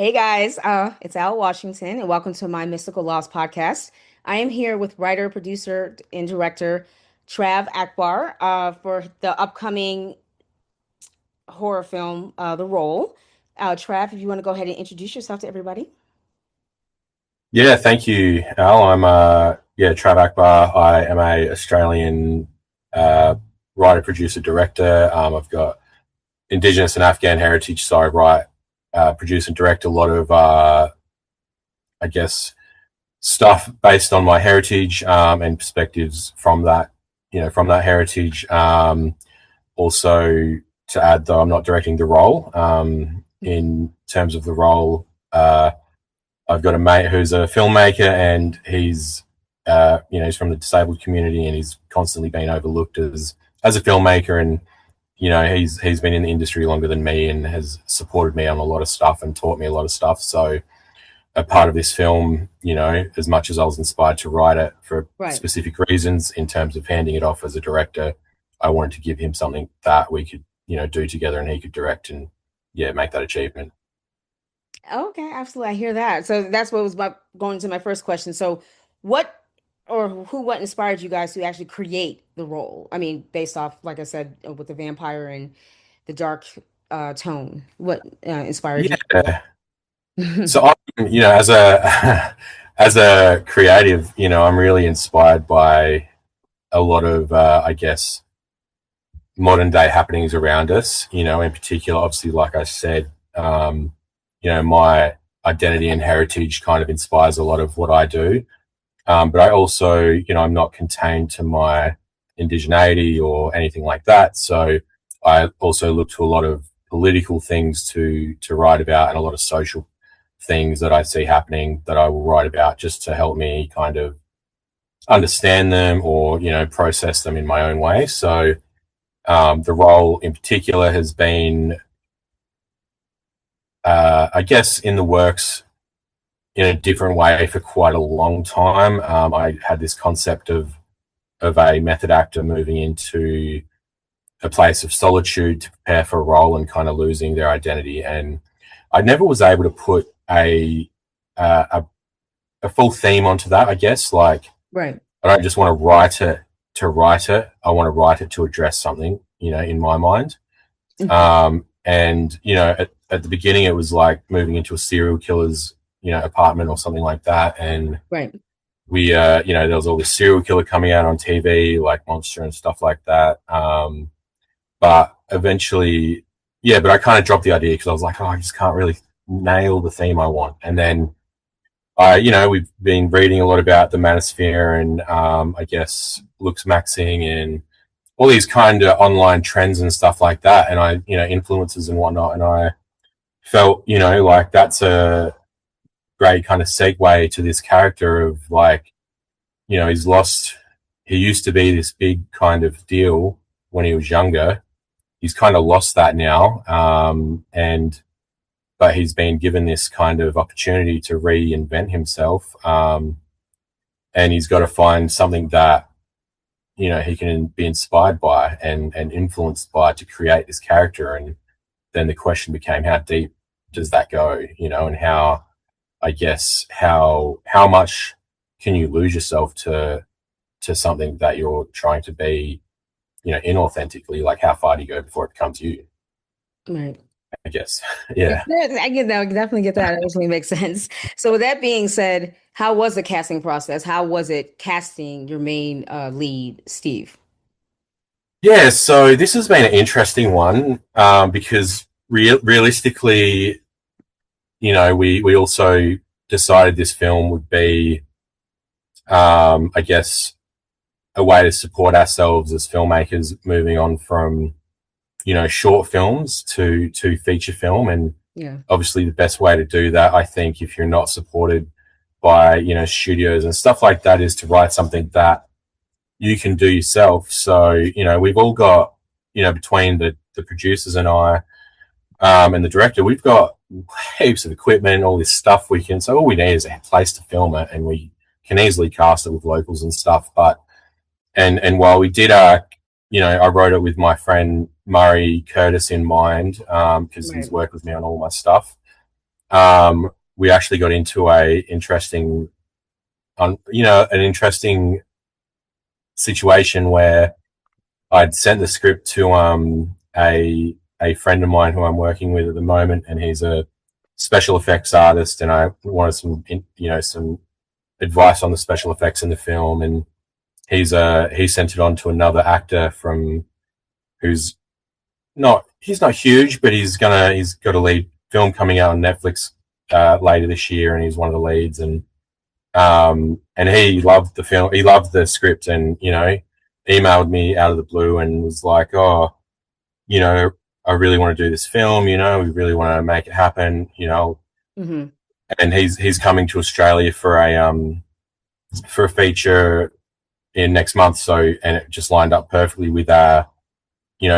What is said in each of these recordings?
Hey guys, it's Al Washington, and welcome to my Mystical Laws podcast. I am here with writer, producer, and director Trav Akbar for the upcoming horror film, The Role. Trav, if you want to go ahead and introduce yourself to everybody. Yeah, thank you, Al. I'm Trav Akbar. I am a Australian uh, writer, producer, director. I've got Indigenous and Afghan heritage, so I write, produce, and direct a lot of I guess stuff based on my heritage and perspectives from that heritage. Also, to add, though, I'm not directing the role. In terms of the role. I've got a mate who's a filmmaker, and he's from the disabled community, and he's constantly been overlooked as a filmmaker. And he's been in the industry longer than me and has supported me on a lot of stuff and taught me a lot of stuff. So a part of this film, as much as I was inspired to write it for Right. specific reasons, in terms of handing it off as a director, I wanted to give him something that we could do together, and he could direct and make that achievement. Okay, absolutely. I hear that. So that's what was going to my first question. So, what what inspired you guys to actually create the role? I mean, based off, like I said, with the vampire and the dark tone, what inspired you to do Yeah. that? So I'm, as a as a creative, I'm really inspired by a lot of, I guess, modern day happenings around us. In particular, obviously, like I said, my identity and heritage kind of inspires a lot of what I do. But I also, I'm not contained to my indigeneity or anything like that. So I also look to a lot of political things to write about, and a lot of social things that I see happening that I will write about, just to help me kind of understand them, or process them in my own way. So the role in particular has been, I guess, in the works in a different way for quite a long time. I had this concept of a method actor moving into a place of solitude to prepare for a role and kind of losing their identity. And I never was able to put a, a full theme onto that, I guess. Like, Right. I don't just want to write it to write it. I want to write it to address something, in my mind. Mhm. And, at the beginning, it was like moving into a serial killer's, apartment or something like that. And Right. there was all this serial killer coming out on TV, like Monster and stuff like that. But eventually, yeah, but I kind of dropped the idea because I was like, oh, I just can't really nail the theme I want. And then we've been reading a lot about the manosphere and, I guess, looks maxing and all these kind of online trends and stuff like that. And influences and whatnot. And I felt, like that's a great kind of segue to this character of, like, he's lost, he used to be this big kind of deal when he was younger. He's kind of lost that now. But he's been given this kind of opportunity to reinvent himself. And he's got to find something that, he can be inspired by and influenced by to create this character. And then the question became, how deep does that go? And how, I guess, how much can you lose yourself to something that you're trying to be, inauthentically? Like, how far do you go before it becomes you? Right. I guess. Yeah, Yeah. I get that. I definitely get that. That actually makes sense. So with that being said, how was the casting process? How was it casting your main lead, Steve? Yeah. So this has been an interesting one, because realistically, we also decided this film would be, I guess, a way to support ourselves as filmmakers moving on from, short films to feature film. And Yeah. obviously, the best way to do that, I think, if you're not supported by, studios and stuff like that, is to write something that you can do yourself. So, we've all got, between the producers and I, and the director, we've got heaps of equipment, all this stuff we can. So all we need is a place to film it, and we can easily cast it with locals and stuff. But and while we did I wrote it with my friend Murray Curtis in mind, because he's Right. worked with me on all my stuff. we actually got into a interesting, an interesting situation where I'd sent the script to a friend of mine who I'm working with at the moment, and he's a special effects artist, and I wanted some advice on the special effects in the film, and he sent it on to another actor from who's he's not huge, but he's got a lead film coming out on Netflix later this year, and he's one of the leads, and he loved the film, he loved the script, and emailed me out of the blue and was like, oh, you know, I really want to do this film, we really want to make it happen, Hmm. and he's coming to Australia for a feature in next month, so and it just lined up perfectly with our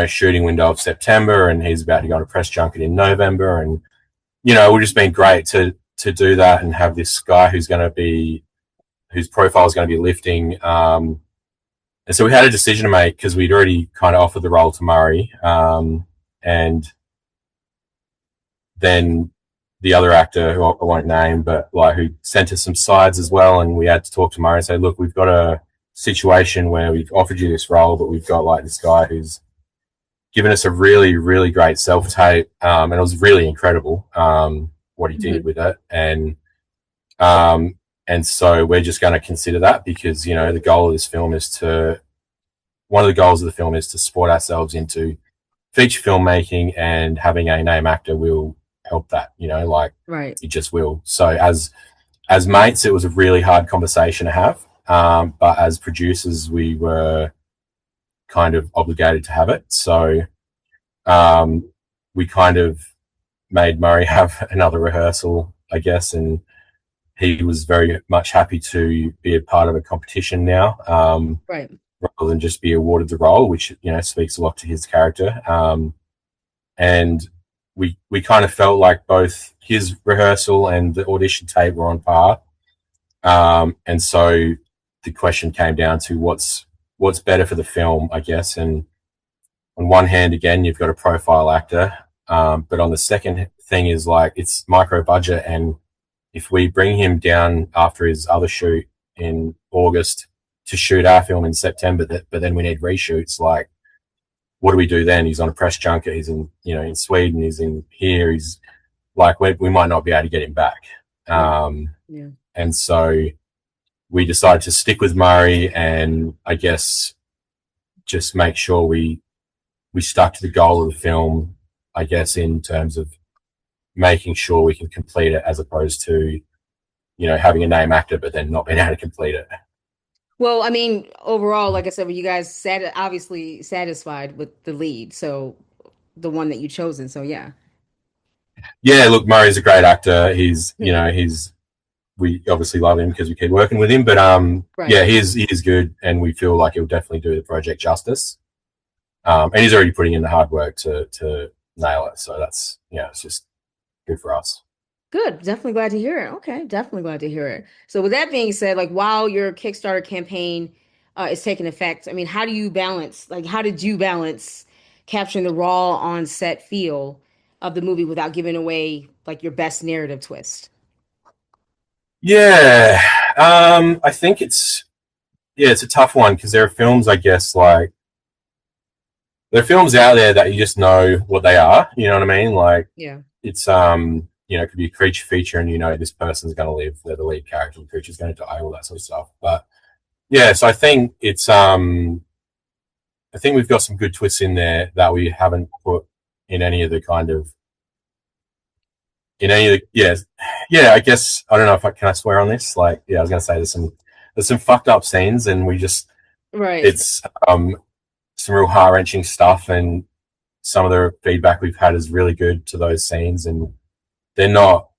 shooting window of September, and he's about to go on a press junket in November, and it would just been great to do that and have this guy whose profile is going to be lifting. And so we had a decision to make because we'd already kind of offered the role to Murray, and then the other actor who I won't name, but like who sent us some sides as well, and we had to talk to Murray and say, look, we've got a situation where we've offered you this role, but we've got like this guy who's given us a really, really great self tape, and it was really incredible what he did Hmm. with it, um, and so we're just going to consider that because the goal of this film is to one of the goals of the film is to support ourselves into feature filmmaking, and having a name actor will help that. Like Right. it just will. So as mates, it was a really hard conversation to have, but as producers, we were kind of obligated to have it. So um, we kind of made Murray have another rehearsal, I guess, and he was very much happy to be a part of a competition now, Right. rather than just be awarded the role, which speaks a lot to his character. And we kind of felt like both his rehearsal and the audition tape were on par, and so the question came down to what's better for the film, I guess. And on one hand, again, you've got a profile actor, but on the second thing is like it's micro budget, and if we bring him down after his other shoot in August to shoot our film in September, but then we need reshoots, like what do we do then? He's on a press junket, he's in Sweden, he's in here, he's like we might not be able to get him back. Right. Um, Yeah. and so we decided to stick with Murray, and I guess just make sure we stuck to the goal of the film, I guess, in terms of making sure we can complete it, as opposed to having a name actor but then not being able to complete it. Well, I mean, overall, like I said, you guys obviously satisfied with the lead, so the one that you chosen. So yeah. Yeah, look, Murray's a great actor. He's Hmm. he's we obviously love him because we keep working with him, but Right. yeah, he is good, and we feel like he'll definitely do the project justice. And he's already putting in the hard work to nail it. So that's it's just good for us. Good. Definitely glad to hear it. Okay, definitely glad to hear it. So with that being said, like while your Kickstarter campaign is taking effect, I mean, how do you balance, like how did you balance capturing the raw on set feel of the movie without giving away like your best narrative twist? Yeah, I think it's a tough one because there are films, I guess, like there are films out there that you just know what they are. You know what I mean? Like Yeah. it's it could be a creature feature, and this person's going to live. They're the lead character. The creature's going to die. All that sort of stuff. But yeah, so I think I think we've got some good twists in there that we haven't put in any of the kind of in any of the yeah. I guess I don't know if I can I swear on this. Like yeah, I was going to say there's some fucked up scenes, and we just Right. it's some real heart wrenching stuff, and some of the feedback we've had is really good to those scenes, and they're not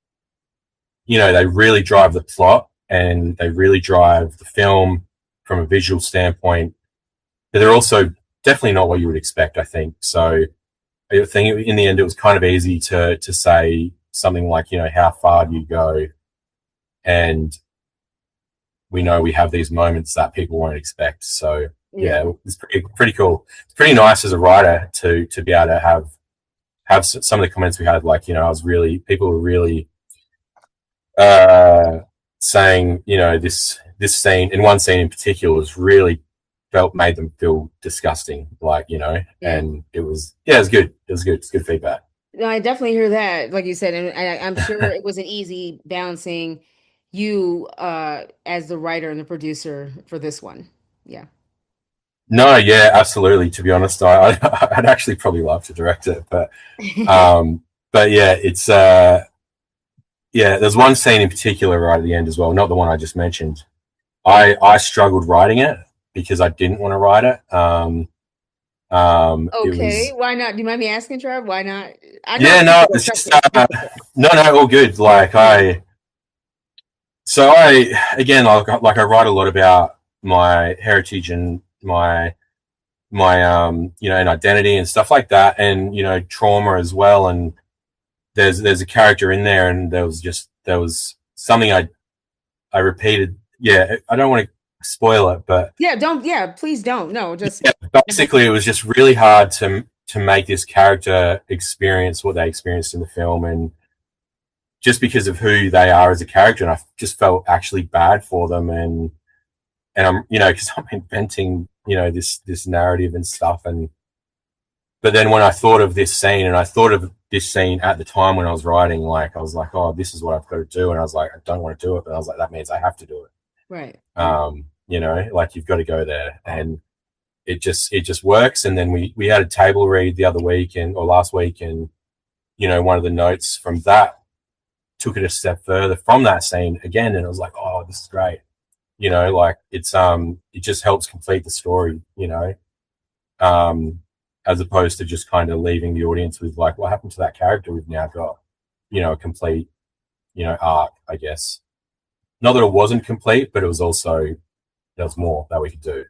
they really drive the plot, and they really drive the film from a visual standpoint, but they're also definitely not what you would expect, I think. So I think in the end it was kind of easy to say something like how far do you go, and we know we have these moments that people won't expect. So Yeah. yeah, it's pretty cool. It's pretty nice as a writer to be able to have some of the comments we had, like I was really people were really uh, saying, this scene, in one scene in particular, was really felt made them feel disgusting, like, Yeah. and it was, yeah, it was good. It was good. It's good feedback. No, I definitely hear that, like you said, and I'm sure it wasn't easy balancing you as the writer and the producer for this one. Yeah. No, yeah, absolutely. To be honest, I'd actually probably love to direct it, um, but yeah, it's yeah. There's one scene in particular right at the end as well, not the one I just mentioned. I struggled writing it because I didn't want to write it. It Okay, was, why not? Do you mind me asking, Trev? Why not? I know yeah, it's no, difficult. it's Trust just me, it's difficult. no, no, all good. Like Yeah. I again, like I write a lot about my heritage and my and identity and stuff like that, and trauma as well. And there's a character in there, and there was something I repeated. Yeah, I don't want to spoil it, but Yeah, don't, yeah, please don't. No, just yeah, basically, it was just really hard to make this character experience what they experienced in the film, and just because of who they are as a character, and I just felt actually bad for them, and I'm because I'm inventing this narrative and stuff, and but then when I thought of this scene, and I thought of this scene at the time when I was writing, like I was like, oh, this is what I've got to do, and I was like, I don't want to do it, but I was like, that means I have to do it. right. Like you've got to go there, and it just works. And then we had a table read the other week and or last week, and one of the notes from that took it a step further from that scene again, and it was like, oh, this is great. Like it just helps complete the story. Um, as opposed to just kind of leaving the audience with like, what happened to that character? We've now got a complete arc, I guess. Not that it wasn't complete, but it was also there was more that we could do.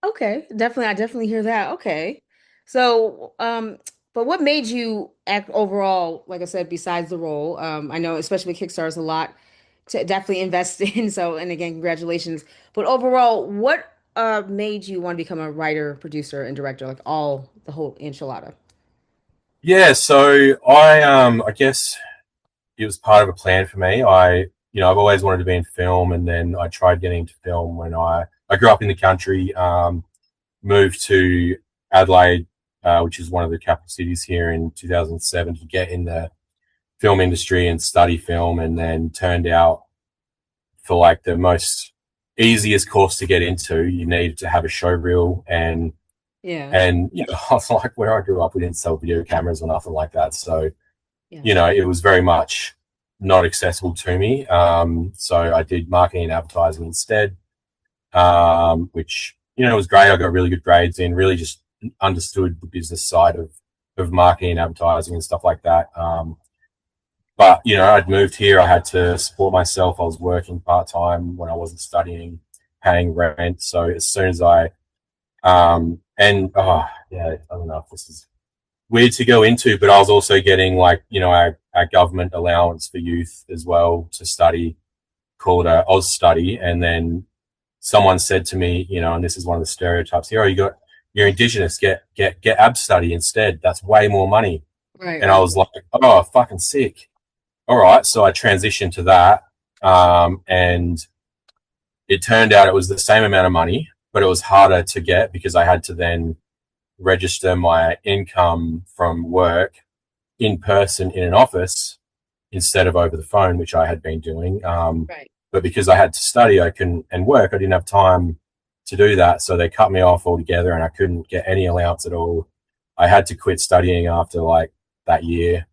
Okay, definitely. I definitely hear that. Okay. So, but what made you act overall, like I said, besides the role? I know especially with Kickstarter is a lot to definitely invest in. So, and again, congratulations. But overall, what made you want to become a writer, producer, and director, like all the whole enchilada? Yeah, so I guess it was part of a plan for me. I've always wanted to be in film, and then I tried getting into film when I grew up in the country, moved to Adelaide, which is one of the capital cities here, in 2007 to get in the film industry and study film, and then turned out for like the most easiest course to get into, you needed to have a show reel, Yeah, and I was like, where I grew up, we didn't sell video cameras or nothing like that, so yeah, it was very much not accessible to me. So I did marketing and advertising instead, which was great. I got really good grades in, really just understood the business side of marketing and advertising and stuff like that. But I'd moved here. I had to support myself. I was working part time when I wasn't studying, paying rent. So as soon as oh yeah, I don't know if this is weird to go into, but I was also getting like our government allowance for youth as well to study, called a Oz study, and then someone said to me, and this is one of the stereotypes here, oh, you're Indigenous, get ab study instead. That's way more money. right, And I right, was like, oh, fucking sick. All right, so I transitioned to that, and it turned out it was the same amount of money, but it was harder to get because I had to then register my income from work in person in an office instead of over the phone, which I had been doing. right. But because I had to study, I couldn't and work, I didn't have time to do that. So they cut me off altogether, and I couldn't get any allowance at all. I had to quit studying after like that year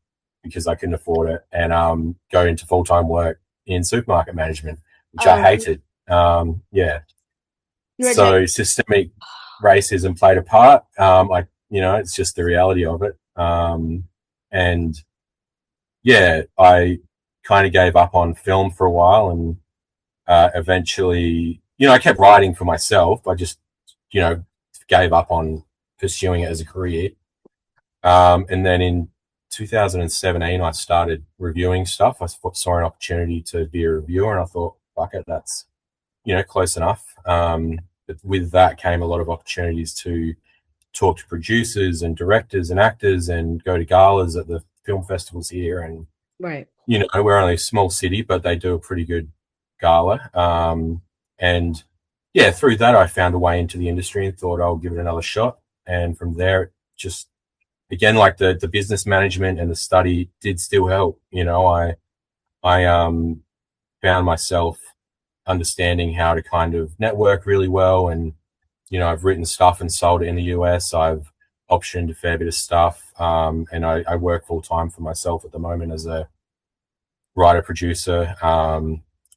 because I couldn't afford it, and go into full time work in supermarket management, which I Um, hated. Yeah, you ready to so systemic racism played a part. It's just the reality of it. And yeah, I kind of gave up on film for a while, and eventually, I kept writing for myself. I just, you know, gave up on pursuing it as a career. And then in 2017, I started reviewing stuff. I saw an opportunity to be a reviewer, and I thought, fuck it, that's close enough. But with that came a lot of opportunities to talk to producers and directors and actors and go to galas at the film festivals here, and Right. You know, we're only a small city, but they do a pretty good gala. And yeah, through that, I found a way into the industry and thought I'll give it another shot. And from there, it just again, like the business management and the study did still help. You know, I found myself understanding how to kind of network really well, and you know, I've written stuff and sold it in the US. I've optioned a fair bit of stuff, and I work full time for myself at the moment as a writer producer,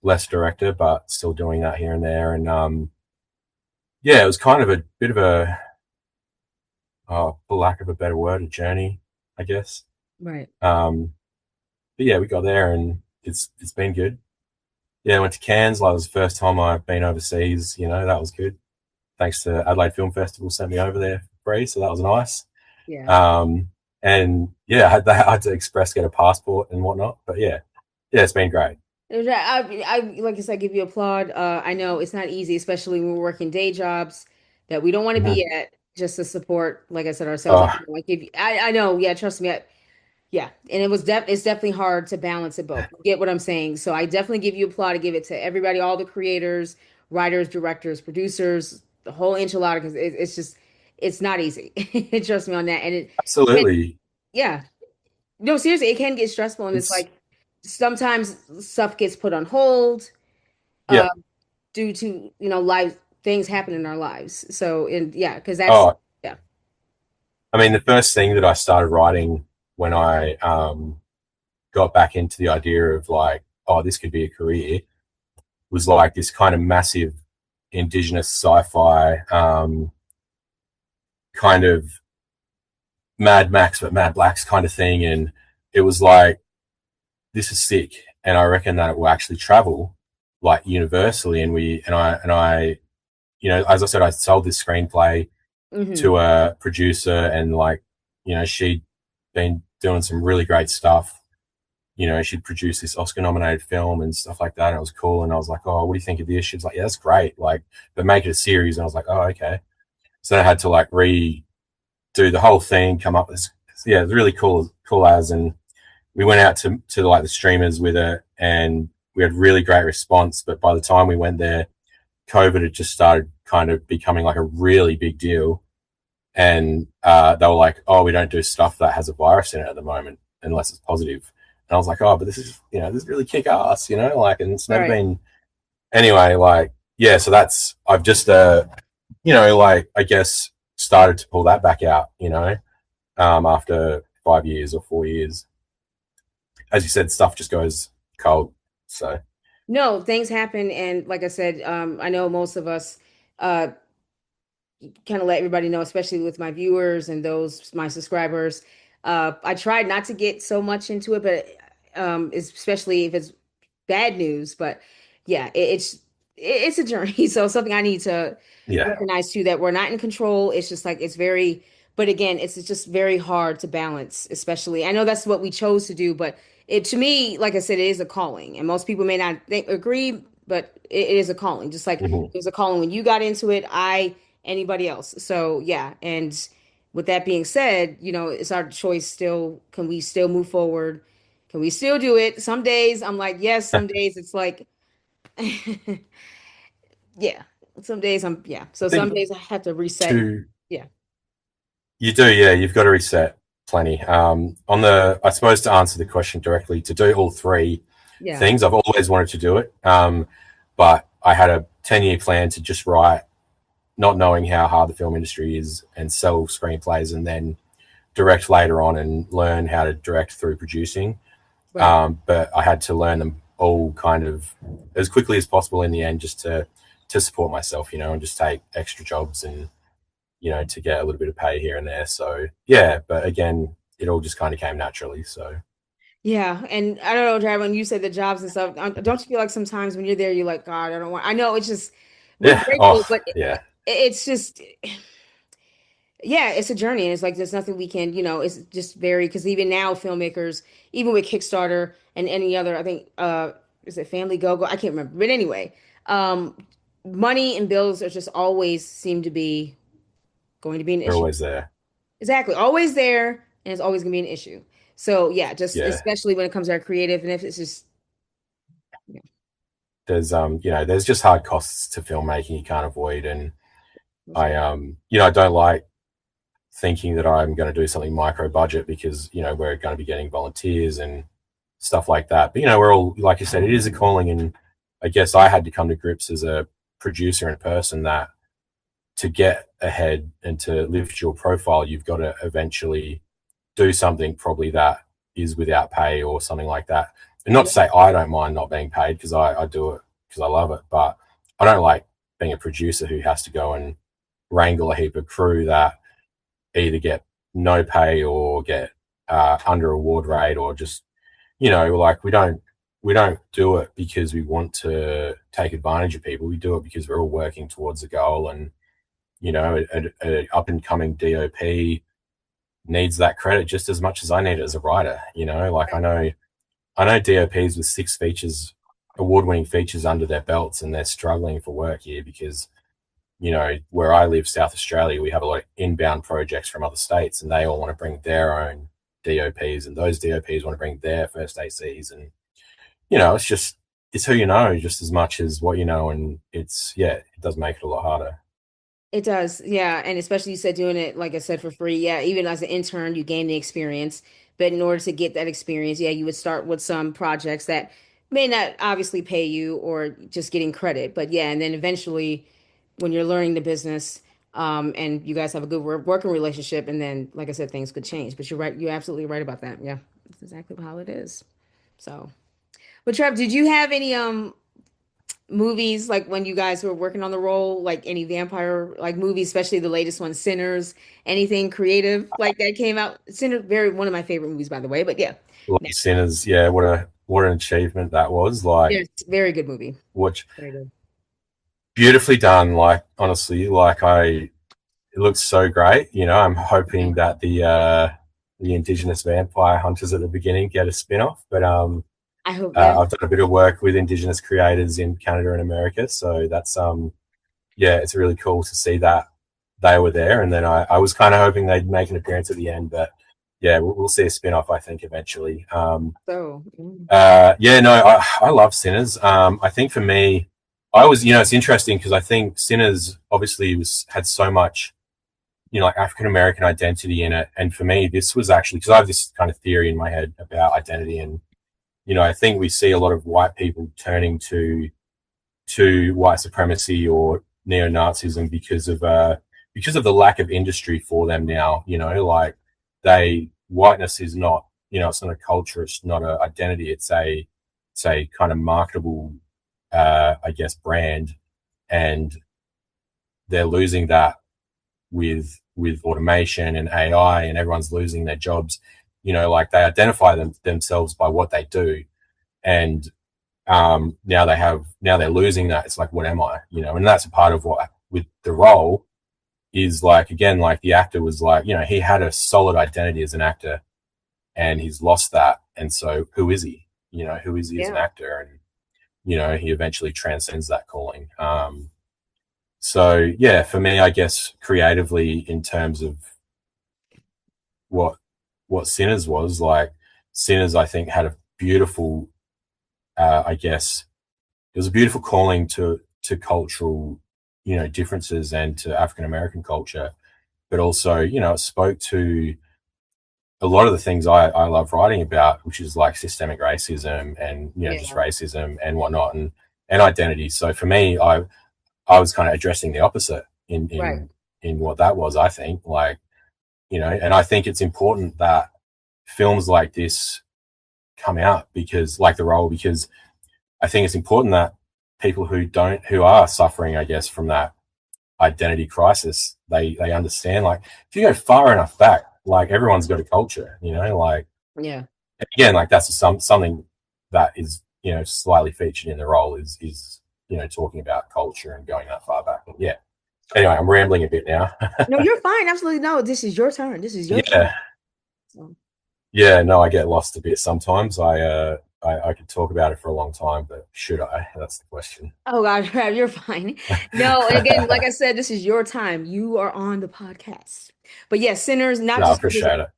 less director, but still doing that here and there. And yeah, it was kind of a bit of a, for lack of a better word, a journey, I guess. Right. Um, but yeah, we got there, and it's been good. Yeah, I went to Cairns. Like, it was the first time I've been overseas. You know, that was good. Thanks to Adelaide Film Festival, sent me over there for free, so that was nice. Yeah. Um, and yeah, I had to express get a passport and whatnot. But yeah, yeah, it's been great. I like I said, give you applaud. I know it's not easy, especially when we're working day jobs that we don't want to Mm-hmm. be at just to support, like I said, ourselves. Oh, Like if I know, yeah, trust me, yeah, and it's definitely hard to balance it both. You get what I'm saying? So I definitely give you applaud to give it to everybody, all the creators, writers, directors, producers, the whole enchilada, because it's just it's not easy. Trust me on that. And absolutely. yeah, no, seriously, it can get stressful, and it's It's like sometimes stuff gets put on hold yeah. uh, due to life things happen in our lives. So and yeah, because that's Oh, yeah. I mean, the first thing that I started writing when I got back into the idea of like, oh, this could be a career, was like this kind of massive indigenous sci-fi kind of Mad Max but Mad Blacks kind of thing, and it was like this is sick, and I reckon that it will actually travel like universally, and I, you know, as I said, I sold this screenplay Hmm. to a producer, and like, you know, she'd been doing some really great stuff. You know, she'd produced this Oscar nominated film and stuff like that. And it was cool. And I was like, oh, what do you think of this? She's like, yeah, that's great. Like, but make it a series. And I was like, oh, okay. So then I had to like redo the whole thing, come up with, yeah, it was really cool as. And we went out to like the streamers with it, and we had really great response. But by the time we went there, COVID had just started kind of becoming like a really big deal. And they were like, "Oh, we don't do stuff that has a virus in it at the moment unless it's positive." And I was like, "Oh, but this is, you know, this is really kick ass, you know, like, and it's never Right. been anyway." Like, yeah, so that's I've just, you know, like I guess started to pull that back out, you know, after 5 years or 4 years. As you said, stuff just goes cold. So No, things happen, and like I said, I know most of us uh kind of let everybody know, especially with my viewers and those my subscribers. I tried not to get so much into it, but especially if it's bad news. But yeah, it's a journey. So something I need to yeah, recognize too that we're not in control. It's just like it's very, but again, it's just very hard to balance. Especially, I know that's what we chose to do, but it to me, like I said, it is a calling, and most people may not agree, but it is a calling. Just like mm-hmm. it was a calling when you got into it, anybody else. So yeah, and with that being said, it's our choice still. Can we still move forward? Can we still do it? Some days I'm like, yes, some days it's like yeah. Some days yeah. I So some think days I have to reset. to Yeah. you do, yeah. You've got to reset plenty. On the, I suppose to answer the question directly, to do all three Yeah. things, I've always wanted to do it, but I had a 10-year plan to just write, not knowing how hard the film industry is, and sell screenplays, and then direct later on and learn how to direct through producing. Right. But I had to learn them all kind of as quickly as possible in the end, just to support myself, you know, and just take extra jobs and you know, to get a little bit of pay here and there. So yeah, but again, it all just kind of came naturally. So Yeah, and I don't know, Trav, when you said the jobs and stuff, don't you feel like sometimes when you're there, you're like, God, I don't want. I know it's just we're yeah, oh grateful, but yeah, it's just yeah, it's a journey. And it's like there's nothing we can, it's just very because even now filmmakers, even with Kickstarter and any other, I think is it Family Go Go? I can't remember. But anyway, um money and bills are just always seem to be going to be an they're issue. always there. Exactly. Always there. and it's always gonna be an issue. So yeah, just Yeah. especially when it comes to our creative, and if it's just yeah, There's just hard costs to filmmaking you can't avoid. And that's right. I don't like thinking that I'm going to do something micro budget because, we're going to be getting volunteers and stuff like that. But, we're all, like you said, it is a calling. And I guess I had to come to grips as a producer and person that to get ahead and to lift your profile, you've got to eventually do something probably that is without pay or something like that. And not Yeah, to say I don't mind not being paid because I do it because I love it, but I don't like being a producer who has to go and wrangle a heap of crew that either get no pay or get under award rate or just like we don't do it because we want to take advantage of people. We do it because we're all working towards a goal. And a up and coming DOP needs that credit just as much as I need it as a writer. Like I know DOPs with 6 features, award-winning features under their belts, and they're struggling for work here because where I live, South Australia, we have a lot of inbound projects from other states, and they all want to bring their own DOPs, and those DOPs want to bring their first ACs, and it's who you know just as much as what you know, and it does make it a lot harder. it does. Yeah, and especially you said doing it like I said for free. Yeah, even as an intern, you gain the experience, but in order to get that experience, yeah, you would start with some projects that may not obviously pay you or just getting credit, but yeah, and then eventually when you're learning the business, and you guys have a good working relationship, and then, like I said, things could change. But you're right. You're absolutely right about that. Yeah, that's exactly how it is. So, but Trev, did you have any movies like when you guys were working on the role, like any vampire like movies, especially the latest one, Sinners? Anything creative like that came out? Sinners, very one of my favorite movies, by the way. But yeah, Like no, Sinners, yeah, what an achievement that was. Like, yes, very good movie. what Very good. beautifully done. Like, honestly, it looks so great. I'm Yeah, hoping that the Indigenous vampire hunters at the beginning get a spin off. But I hope. Yeah. I've done a bit of work with Indigenous creators in Canada and America, so that's yeah, it's really cool to see that they were there. And then I was kind of hoping they'd make an appearance at the end, but yeah, we'll see a spin off, I think, eventually. So Yeah, no, I love Sinners. I think for me, I was, it's interesting because I think Sinners obviously had so much, like African American identity in it. And for me, this was actually because I have this kind of theory in my head about identity. And, I think we see a lot of white people turning to white supremacy or neo-Nazism because of the lack of industry for them now. Like whiteness is not, it's not a culture, it's not an identity, it's a kind of marketable, I guess, brand, and they're losing that with automation and AI, and everyone's losing their jobs. Like they identify themselves by what they do, and now they're losing that. It's like, what am I? And that's a part of what with the role is like, again, like the actor was like, he had a solid identity as an actor and he's lost that. And so who is he? Who is he as an yeah, actor? And, he eventually transcends that calling. So yeah, for me, I guess creatively in terms of what Sinners was like, Sinners, I think had a beautiful, I guess, it was a beautiful calling to cultural, differences and to African American culture, but also, it spoke to a lot of the things I love writing about, which is like systemic racism and just yeah, racism and whatnot, and identity. So for me, I was kind of addressing the opposite in right. what that was. I think like and I think it's important that films like this come out because like the role because I think it's important that people who are suffering, I guess, from that identity crisis, they understand. Like, if you go far enough back, like everyone's got a culture, like Yeah. again, like that's something that is slightly featured in the role is talking about culture and going that far back. And yeah. Anyway, I'm rambling a bit now. No, you're fine. Absolutely no. This is your turn. This is your turn. Yeah, So, yeah. No, I get lost a bit sometimes. I could talk about it for a long time, but should I? That's the question. oh God, you're fine. No, and again, like I said, this is your time. You are on the podcast. But yes, Sinners, not No, I just because appreciate it.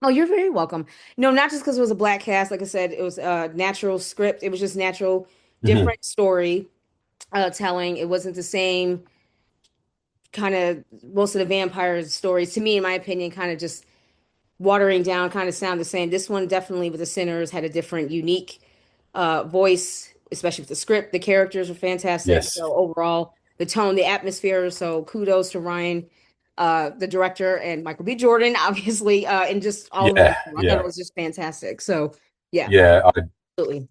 Oh, you're very welcome. No, not just because it was a black cast. Like I said, it was a natural script. It was just natural, Hmm. different story telling. It wasn't the same kind of most of the vampire stories, to me, in my opinion, kind of just watering down, kind of sound the same. This one definitely with the Sinners had a different, unique voice, especially with the script. The characters were fantastic. Yes. So overall, the tone, the atmosphere. So kudos to Ryan, the director, and Michael B. Jordan, obviously, and just all of them. Yeah. I thought it Yeah. was just fantastic. So yeah, Yeah. absolutely.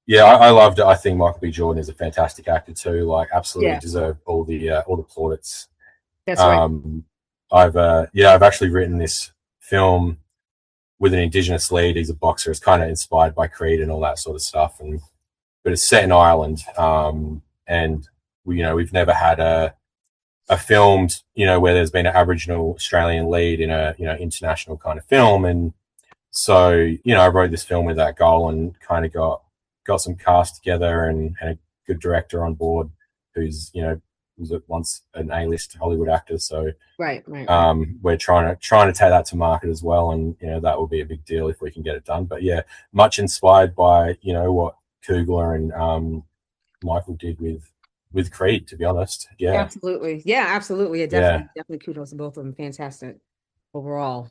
Yeah, I loved it. I think Michael B. Jordan is a fantastic actor too. Like, absolutely Yeah, deserved all the plaudits. that's right. Um, I've actually written this film with an Indigenous lead. He's a boxer. It's kind of inspired by Creed and all that sort of stuff. And but it's set in Ireland. And we've never had a film where there's been an Aboriginal Australian lead in a international kind of film. And so I wrote this film with that goal and kind of got some cast together and a good director on board who's was at once an A-list Hollywood actor. So Right, right, right. we're trying to take that to market as well, and that will be a big deal if we can get it done. But yeah, much inspired by what Kugler and Michael did with Creed, to be honest. Yeah, Absolutely. Yeah, absolutely. Yeah, yeah. definitely, definitely kudos to both of them. Fantastic overall.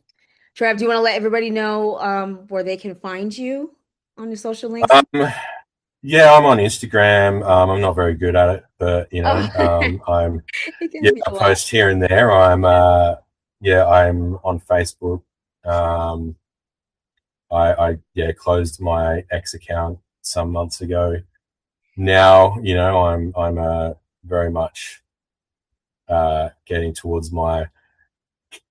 Trav, do you want to let everybody know where they can find you on your social links? Um, yeah, I'm on Instagram. I'm not very good at it, but Oh, I'm it yeah, can be I a lot. post here and there. I'm on Facebook. Um, I yeah closed my ex account some months ago. Now I'm very much getting towards my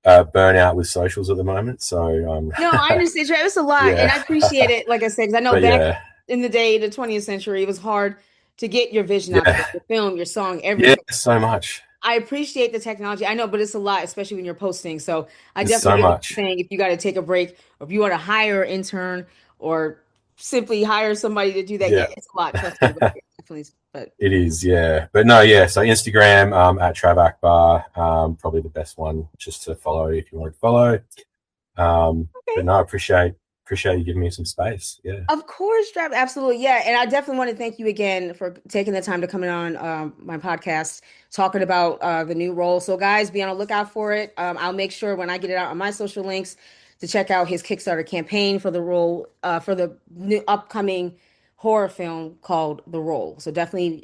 burnout with socials at the moment. So No, I understand, Trav. It's a lot, and yeah, I appreciate it. Like I said, because I know but back yeah, in the day, the 20th century, it was hard to get your vision out there, yeah, your film, your song, yeah, everything. so much. I appreciate the technology. I know, but it's a lot, especially when you're posting. So I There's definitely so get what you're much. saying. If you got to take a break, or if you want to hire an intern, or simply hire somebody to do that, yeah, Yeah. it's a lot. Trust me, but yeah, definitely. But It is, yeah. But no, yeah. So Instagram at Trav Akbar, probably the best one just to follow if you want to follow. But okay. no, I appreciate you giving me some space. Yeah. Of course, Trav, absolutely. Yeah. And I definitely want to thank you again for taking the time to come in on my podcast, talking about the new role. So, guys, be on the lookout for it. I'll make sure when I get it out on my social links to check out his Kickstarter campaign for the role, for the new upcoming horror film called The Role. So, definitely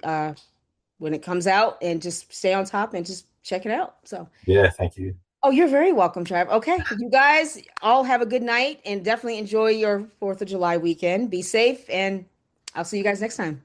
when it comes out, and just stay on top and just check it out. So, Yeah. Thank you. oh, you're very welcome, Trav. Okay. You guys all have a good night and definitely enjoy your 4th of July weekend. Be safe, and I'll see you guys next time.